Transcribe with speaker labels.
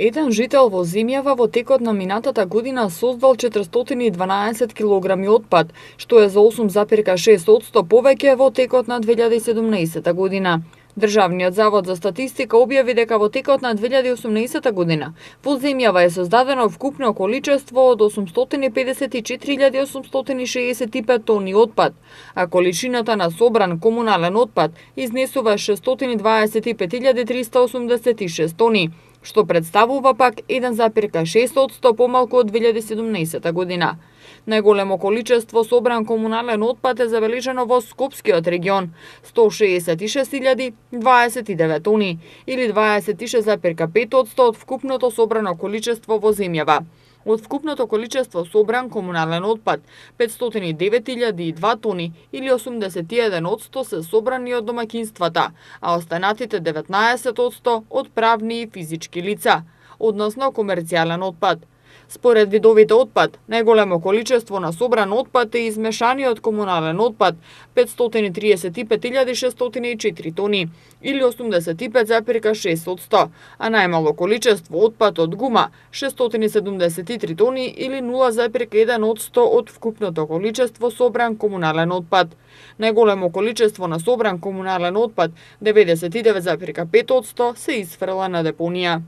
Speaker 1: Еден жител во Земјава во текот на минатата година создал 412 килограми отпад, што е за 8,6% повеќе во текот на 2017 година. Државниот завод за статистика објави дека во текот на 2018 година во Земјава е создадено вкупно количество од 854.865 тони отпад, а количината на собран комунален отпад изнесува 625.386 тони, што представува пак 1,6% помалку од 2017 година. Најголемо количество собран комунален отпад е забележано во Скопскиот регион – 166.029 тони, или 26,5% од вкупното собрано количество во земјава. Од вкупното количество собран комунален отпад, 509.002 тони, или 81% се собрани од домаќинствата, а останатите 19% од правни и физички лица, односно комерцијален отпад. Според видовите отпад, најголемо количество на собран отпад е измешаниот комунален отпад, 535.604 тони, или 85,6%, а најмало количество отпад од гума, 673 тони, или 0,1% од вкупното количество собран комунален отпад. Најголемо количество на собран комунален отпад, 99,5%, се изфрла на депонија.